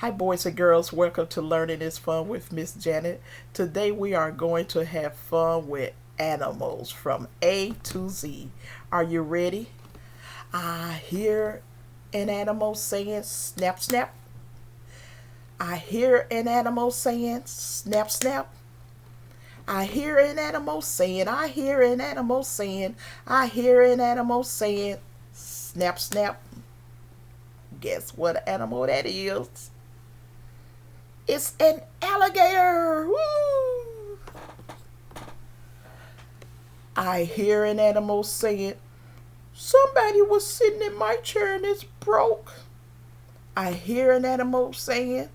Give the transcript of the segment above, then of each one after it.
Hi, boys and girls. Welcome to Learning is Fun with Miss Janet. Today we are going to have fun with animals from A to Z. Are you ready? I hear an animal saying snap, snap. I hear an animal saying snap, snap. I hear an animal saying, I hear an animal saying, I hear an animal saying snap, snap. Guess what animal that is? It's an alligator. Woo! I hear an animal saying, somebody was sitting in my chair and it's broke. I hear an animal saying,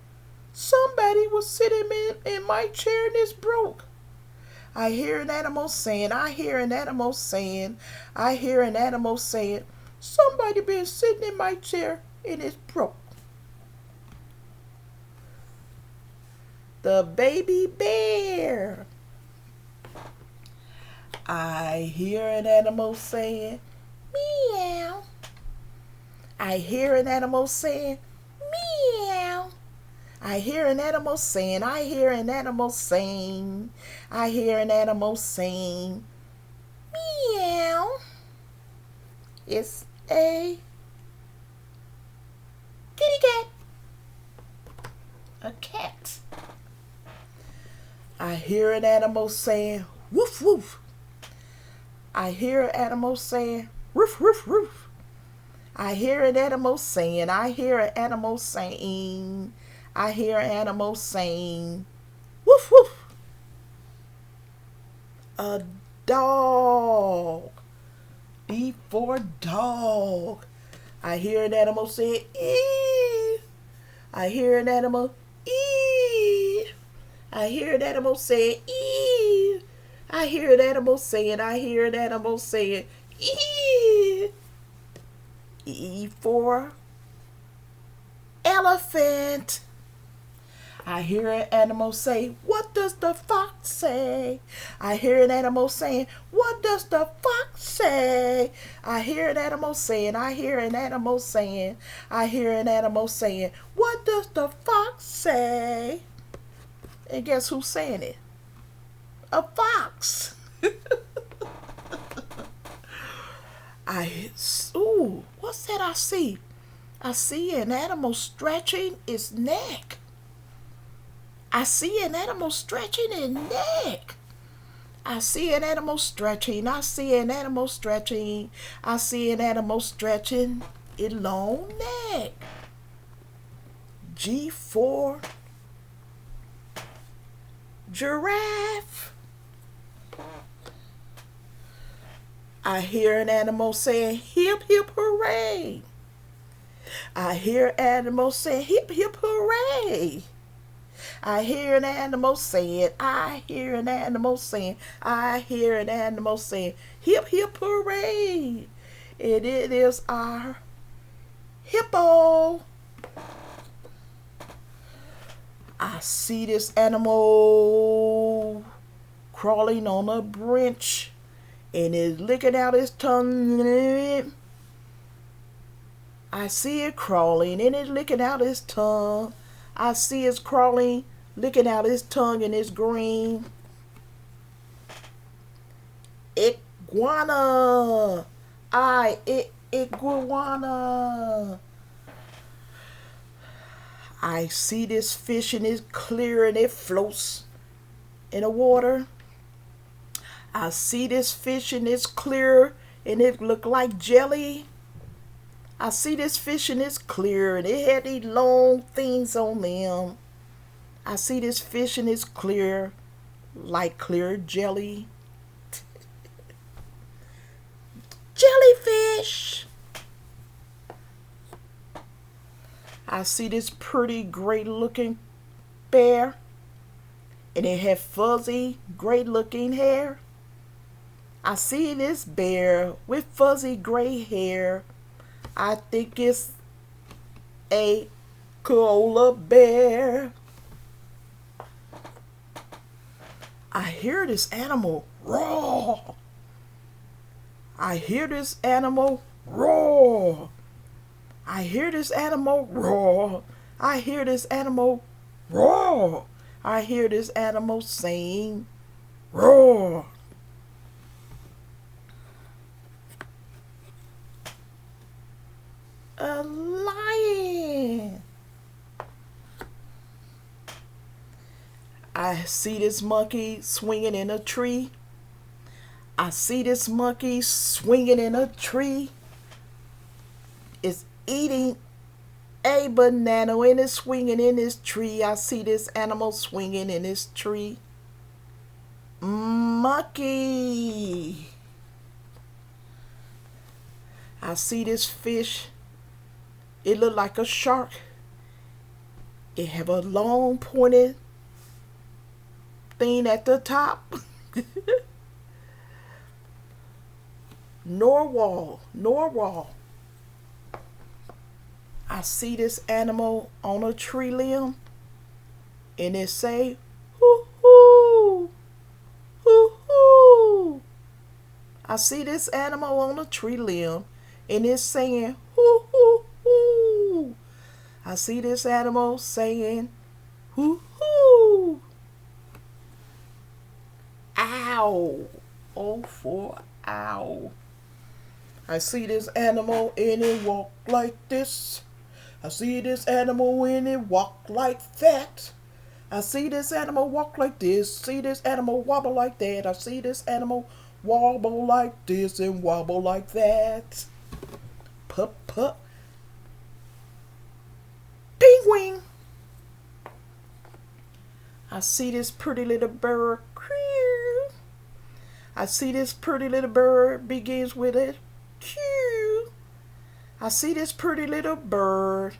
somebody was sitting in my chair and it's broke. I hear an animal saying, I hear an animal saying, I hear an animal saying, somebody been sitting in my chair and it's broke. The baby bear. I hear an animal saying, meow. I hear an animal saying, meow. I hear an animal saying, I hear an animal saying, I hear an animal saying, meow. It's a kitty cat. A cat. I hear an animal saying, woof, woof. I hear an animal saying, roof, roof, roof. I hear an animal saying, I hear an animal saying, I hear an animal saying, woof, woof. A dog. D for dog. I hear an animal saying, ee. I hear an animal, ee. I hear an animal saying, ee. I hear an animal saying, I hear an animal saying, ee. E for elephant. I hear an animal say, what does the fox say? I hear an animal saying, what does the fox say? I hear an animal saying, I hear an animal saying, I hear an animal saying, what does the fox say? And guess who's saying it? A fox. What's that I see? I see an animal stretching its neck. I see an animal stretching its neck. I see an animal stretching. I see an animal stretching. I see an animal stretching its long neck. G for giraffe. I hear an animal saying, hip, hip, hooray. I hear animals saying, hip, hip, hooray. I hear an animal saying, I hear an animal saying, I hear an animal saying, hip, hip, hooray. And it is our hippo. I see this animal crawling on a branch and is licking out his tongue. I see it crawling and it's licking out his tongue. I see it's crawling, licking out his tongue and it's green. Iguana. Iguana. I see this fish and it's clear and it floats in the water. I see this fish and it's clear and it look like jelly. I see this fish and it's clear and it had these long things on them. I see this fish and it's clear like clear jelly. Jellyfish. I see this pretty great looking bear and it had fuzzy great looking hair. I see this bear with fuzzy gray hair. I think it's a koala bear. I hear this animal roar. I hear this animal roar. I hear this animal roar. I hear this animal roar. I hear this animal saying roar. A lion. I see this monkey swinging in a tree. I see this monkey swinging in a tree. It's eating a banana and it's swinging in this tree. I see this animal swinging in this tree. Monkey. I see this fish. It look like a shark. It have a long pointed thing at the top. Narwhal. I see this animal on a tree limb and it say hoo hoo hoo hoo. I see this animal on a tree limb and it's saying hoo hoo hoo. I see this animal saying hoo hoo. Ow. Oh for ow. I see this animal and it walk like this. I see this animal and it walk like that. I see this animal walk like this. See this animal wobble like that. I see this animal wobble like this and wobble like that. Pup pup. Penguin. I see this pretty little bird. I see this pretty little bird begins with a Q. I see this pretty little bird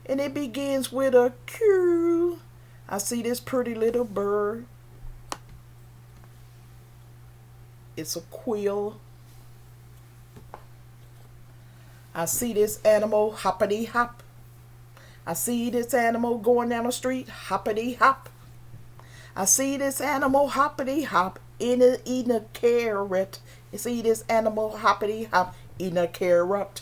and it begins with a Q. I see this pretty little bird. It's a quill. I see this animal hoppity hop. I see this animal going down the street hoppity hop. I see this animal hoppity hop eating a carrot. You see this animal hoppity hop eating a carrot.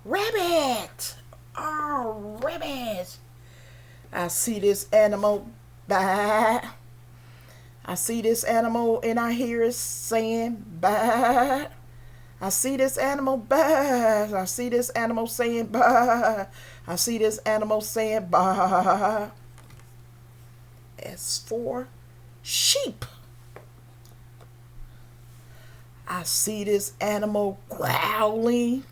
Rabbit. Oh, rabbit. I see this animal. Bah. I see this animal and I hear it saying bah. I see this animal bah. I see this animal saying bah. I see this animal saying bah. As for sheep, I see this animal growling.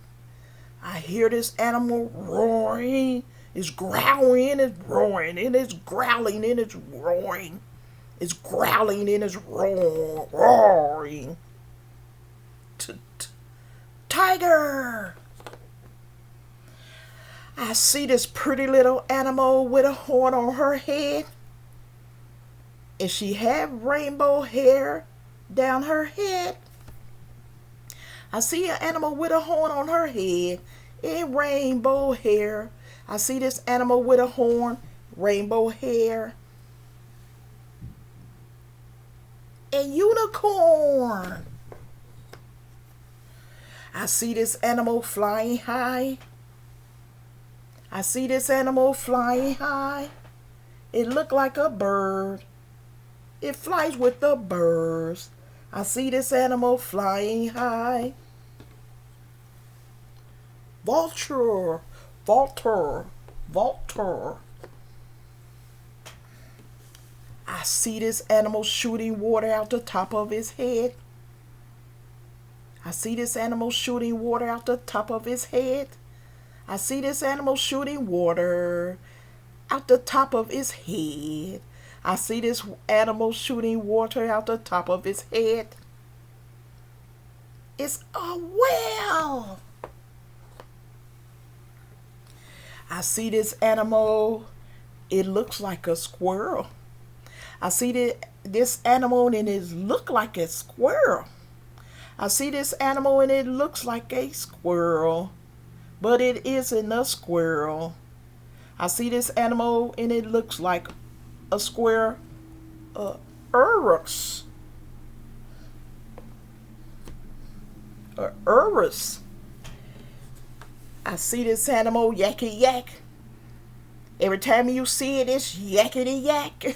I hear this animal roaring. It's growling, it's roaring, and it's growling, and it's roaring. It's growling and it's roaring. Tiger. I see this pretty little animal with a horn on her head. And she have rainbow hair down her head. I see an animal with a horn on her head and rainbow hair. I see this animal with a horn, rainbow hair. A unicorn. I see this animal flying high. I see this animal flying high. It look like a bird. It flies with the birds. I see this animal flying high. Vulture. I see this animal shooting water out the top of his head. I see this animal shooting water out the top of his head. I see this animal shooting water out the top of his head. I see this animal shooting water out the top of his head. It's a whale. I see this animal. It looks like a squirrel. I see this animal and it look like a squirrel. I see this animal and it looks like a squirrel, but it isn't a squirrel. I see this animal and it looks like a square urus. I see this animal yakety yak. Every time you see it, it's yakety yak.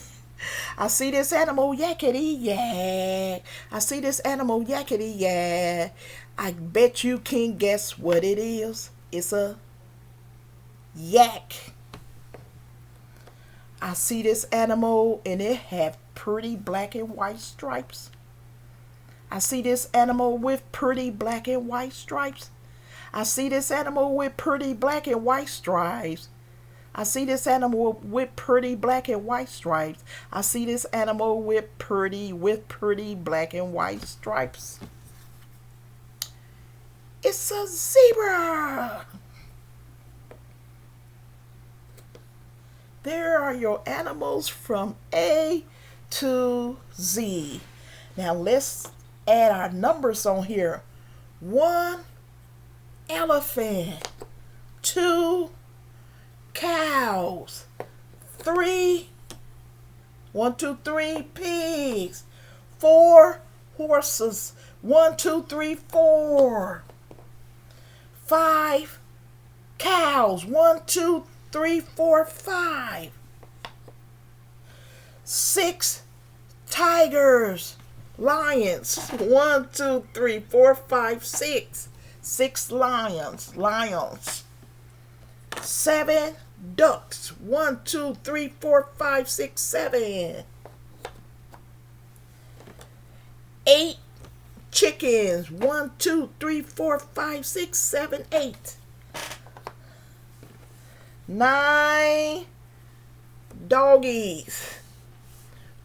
I see this animal yakety yak. I see this animal yakety yak. I bet you can guess what it is. It's a yak. I see this animal and it have pretty black and white stripes. I see this animal with pretty black and white stripes. I see this animal with pretty black and white stripes. I see this animal with pretty black and white stripes. I see this animal with pretty black and white stripes. It's a zebra. There are your animals from A to Z. Now let's add our numbers on here. 1 elephant, 2 cows, 3 pigs, 4 horses, 1 2 3 4, 5 cows, 1 2 3 4 5, 6 tigers, lions, 1 2 3 4 5 6 lions, 7 ducks, 1 2 3 4 5 6 7, 8 chickens, 1 2 3 4 5 6 7 8, 9 doggies,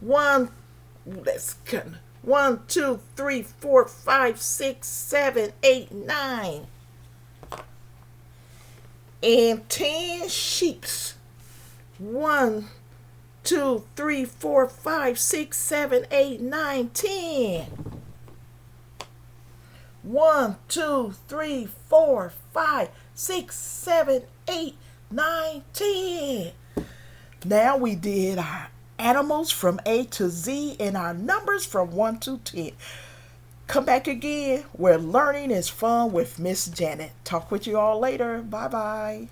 1 2 3 4 5 6 7 8 9, and 10 sheeps, 1 2 3 4 5 6 7 8 9 10, 1 2 3 4 5 6 7 8 9 10. Now we did our animals from A to Z and our numbers from 1 to 10. Come back again where learning is fun with Miss Janet. Talk with you all later. Bye-bye.